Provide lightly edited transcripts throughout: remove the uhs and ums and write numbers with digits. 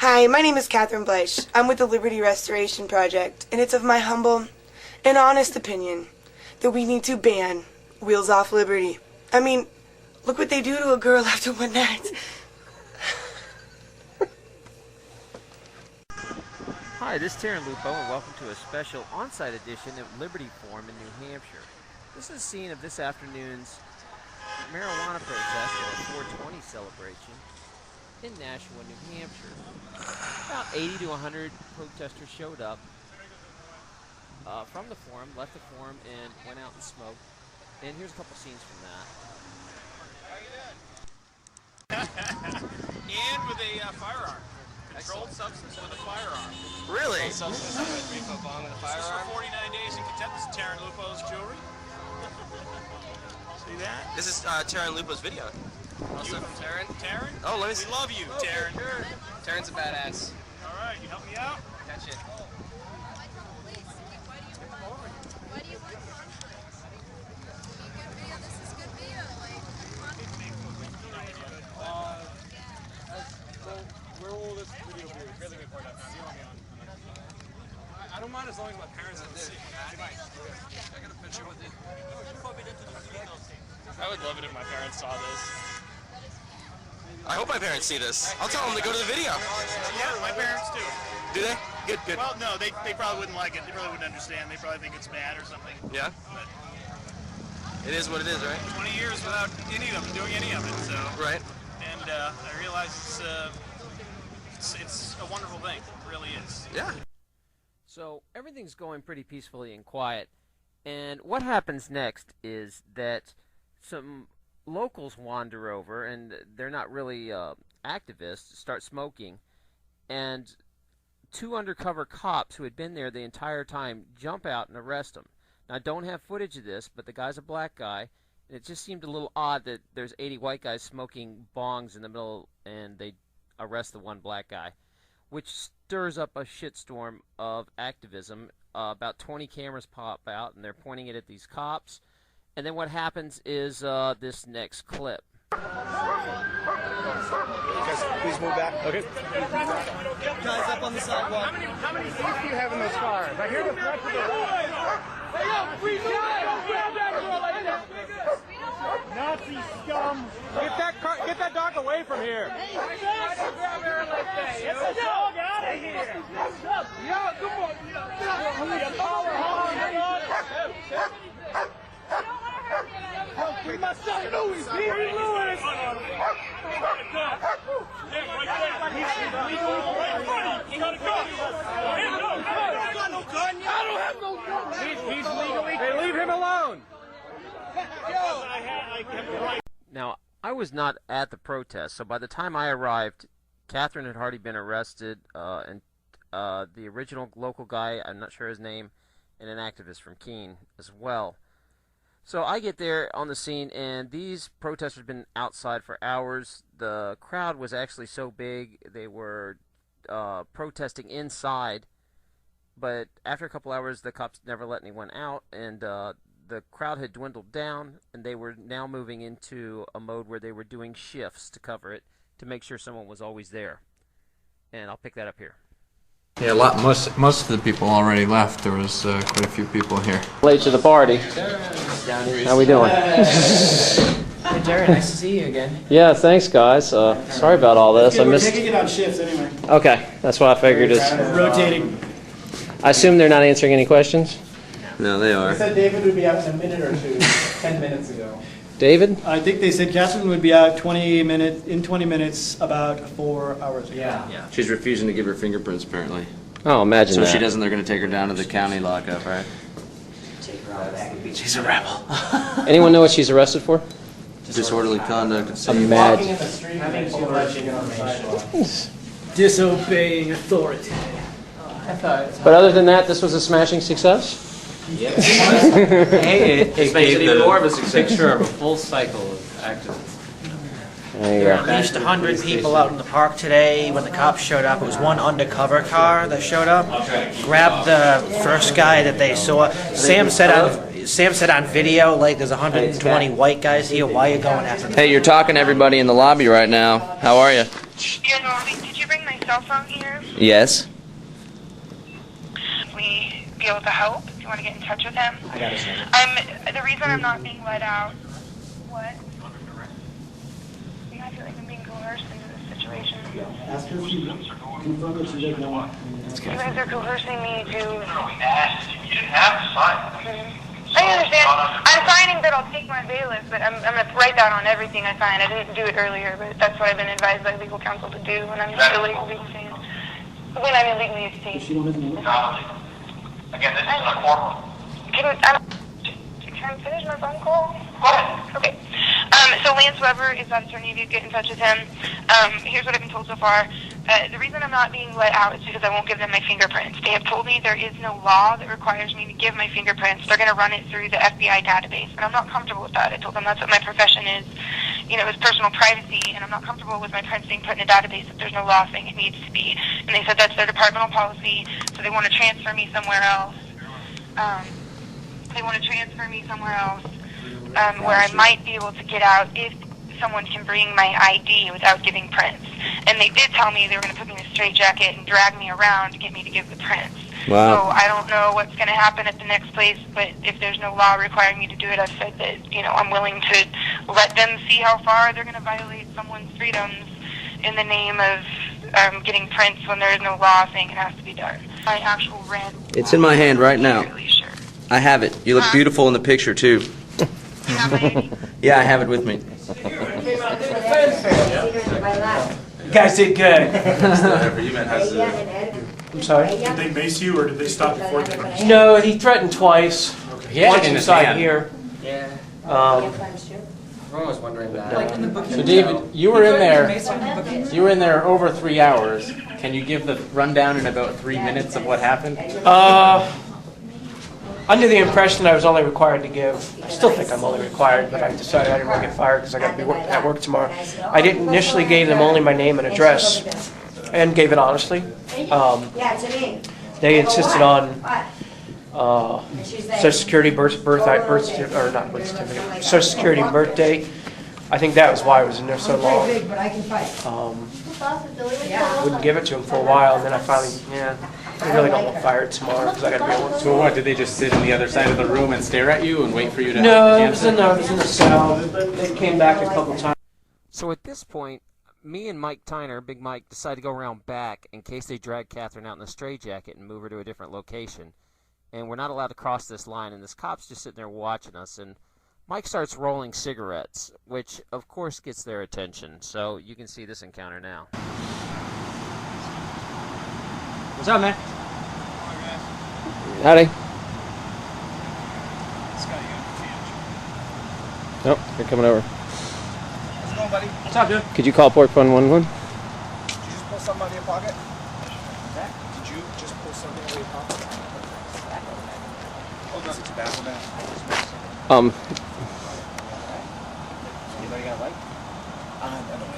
Hi, my name is Bleish. I'm with the Liberty Restoration Project, and it's of my humble and honest opinion that we need to ban Wheels Off Liberty. I mean, look what they do to a girl after one night. Hi, this is Taryn Lupo, and welcome to a special on-site edition of Liberty Forum in New Hampshire. This is the scene of this afternoon's marijuana protest, or 420 celebration, in Nashua, New Hampshire. About 80 to 100 protesters showed up from the forum, left the forum, and went out and smoked. And here's a couple scenes from that. And with a firearm. Controlled substance with a firearm. Really? Controlled substance with a 3-foot bong with a firearm. For 49 days in contempt. This is Taryn Lupo's jewelry. See that? This is Taryn Lupo's video. Also from Taryn. Taryn? Oh, let me see. We love you, Taryn. Sure. Taryn's a badass. All right, you help me out? Catch it. Where will this video be? I don't mind as long as my parents don't see it. I got a picture with you. I would love it if my parents saw this. I hope my parents see this. I'll tell them to go to the video. Yeah, my parents do. Do they? Good, good. Well, no, they probably wouldn't like it. They probably wouldn't understand. They probably think it's bad or something. Yeah? But It is what it is, right? 20 years without any of them doing any of it, so. Right. And I realize it's a wonderful thing. It really is. Yeah. So everything's going pretty peacefully and quiet. And what happens next is that some locals wander over, and they're not really activists, start smoking, and 2 undercover cops who had been there the entire time jump out and arrest them. Now, I don't have footage of this, but the guy's a black guy, and it just seemed a little odd that there's 80 white guys smoking bongs in the middle, and they arrest the one black guy, which stirs up a shitstorm of activism. About 20 cameras pop out, and they're pointing it at these cops. And then what happens is this next clip. Guys, please move back. Okay. Guys up on the sidewalk. How many seats do you have in those cars? I hear the threat to the right. Hey, yo, free guy! Don't grab that girl like that! Nazi scum! Get that dog away from here! Hey, don't grab her like that! Get the dog out of here! Yo, come on! With my son Louis! Here, Louis! He's legally. Hey, leave him alone. Now, I was not at the protest, so by the time I arrived, Catherine had already been arrested, and the original local guy, I'm not sure his name, and an activist from Keene as well. So I get there on the scene, and these protesters have been outside for hours. The crowd was actually so big, they were protesting inside, but after a couple hours, the cops never let anyone out, and the crowd had dwindled down, and they were now moving into a mode where they were doing shifts to cover it, to make sure someone was always there. And I'll pick that up here. Yeah, most of the people already left. There was quite a few people here. Late to the party. How we doing? Hey Jerry, nice to see you again. Yeah, thanks guys. Sorry about all this. We're taking it on shifts anyway. Okay, that's what I figured. Rotating. I assume they're not answering any questions? No, they are. They said David would be out in a minute or two, 10 minutes ago. David? I think they said Catherine would be out 20 minutes about 4 hours ago. Yeah. She's refusing to give her fingerprints, apparently. Oh, imagine that. So she doesn't, they're going to take her down to the county lockup, right? She's a rebel. Anyone know what she's arrested for? Disorderly conduct. Walking in the street, having too much information. Disobeying authority. But other than that, this was a smashing success? Hey, it makes it even more of a picture of a full cycle of activism. There you There go. were at least 100 people out in the park today. When the cops showed up, it was one undercover car that showed up, grabbed the first guy that they saw. Sam said on video, like, there's 120 white guys here. Why are you going after them? Hey, you're talking to everybody in the lobby right now. How are you? Did you bring my cell phone here? Yes. We be able to help? Do you want to get in touch with him? I got his number. The reason I'm not being let out. What? I feel like I'm being coerced into this situation. Ask her if she confirmed that she doesn't want. You guys are coercing me to. You didn't have to sign. I understand. I'm signing that I'll take my bailiff, but I'm going to write that on everything I sign. I didn't do it earlier, but that's what I've been advised by legal counsel to do when I'm illegally detained. When I'm illegally detained. She don't have the number? Again, this isn't a courtroom. Can I finish my phone call? Okay. So Lance Weber is that attorney. If you get in touch with him, here's what I've been told so far. The reason I'm not being let out is because I won't give them my fingerprints. They have told me there is no law that requires me to give my fingerprints. They're going to run it through the FBI database, and I'm not comfortable with that. I told them that's what my profession is. You know, it's personal privacy, and I'm not comfortable with my prints being put in a database if there's no law saying it needs to be. And they said that's their departmental policy, so they want to transfer me somewhere else. Where I might be able to get out if someone can bring my ID without giving prints. And they did tell me they were going to put me in a straitjacket and drag me around to get me to give the prints. Wow. So I don't know what's going to happen at the next place, but if there's no law requiring me to do it, I've said that, you know, I'm willing to let them see how far they're going to violate someone's freedoms in the name of getting prints when there is no law saying it has to be done. My actual red. It's in my hand right now. Really sure. I have it. You look beautiful in the picture, too. You have my ID? Yeah, I have it with me. You guys did good. I'm sorry? Did they mace you or did they stop before they? No, he threatened twice. He had Once it in his inside hand. here. Yeah. Everyone was wondering that. So David, you were in there. You were in there over 3 hours. Can you give the rundown in about 3 minutes of what happened? Under the impression I was only required to give, I still think I'm only required, but I decided I didn't want to get fired because I got to be at work tomorrow. I didn't initially gave them only my name and address, and gave it honestly. They insisted on Social Security, Social Security and birth date. I think that was why I was in there so long. Wouldn't give it to him for a while, and then I finally, I really don't get fired tomorrow because I got to be at work. So what, did they just sit on the other side of the room and stare at you and wait for you to No, it answer? was in the cell. They came back a couple times. So at this point, me and Mike Tyner, Big Mike, decide to go around back in case they drag Catherine out in the straitjacket and move her to a different location. And we're not allowed to cross this line, and this cop's just sitting there watching us, and Mike starts rolling cigarettes, which of course gets their attention. So you can see this encounter now. What's up, man? Howdy. Nope, you're coming over. How's it going, buddy? What's up, dude? Could you call Port 111? Did you just pull something out of your pocket? Did you just pull something out of your pocket? Oh, that's a tobacco bag. Anybody got a light? I don't know.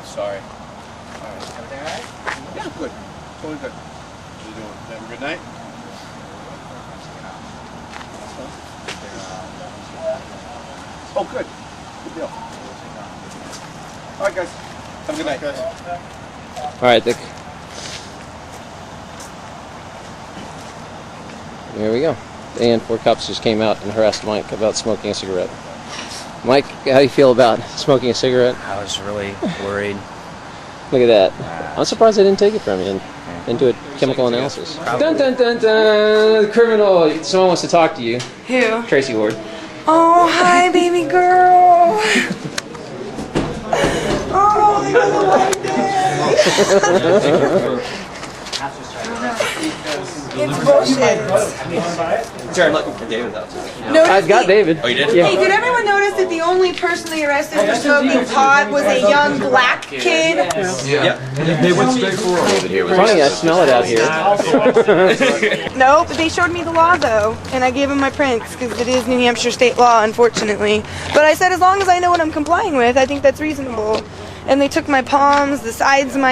Sorry. All right. Everything all right? Yeah, good. Totally good. What are you doing? Have a good night? Oh, good. Good deal. All right, guys. Have a good night, guys. All right, Dick. There we go. And 4 cops just came out and harassed Mike about smoking a cigarette. Mike, how do you feel about smoking a cigarette? I was really worried. Look at that. I'm surprised they didn't take it from you and do a chemical analysis. Dun dun dun dun! Criminal! Someone wants to talk to you. Who? Tracy Ward. Oh, hi, baby girl. Oh, you like that. It's bullshit. Sorry, I'm looking for David, though. I've got David. Oh, you did? Yeah. Hey, did everyone notice that the only person they arrested for smoking pot was a young black kid? Yeah. They went straight for it. Funny, I smell it out here. Nope, they showed me the law though, and I gave them my prints because it is New Hampshire state law, unfortunately. But I said as long as I know what I'm complying with, I think that's reasonable. And they took my palms, the sides of my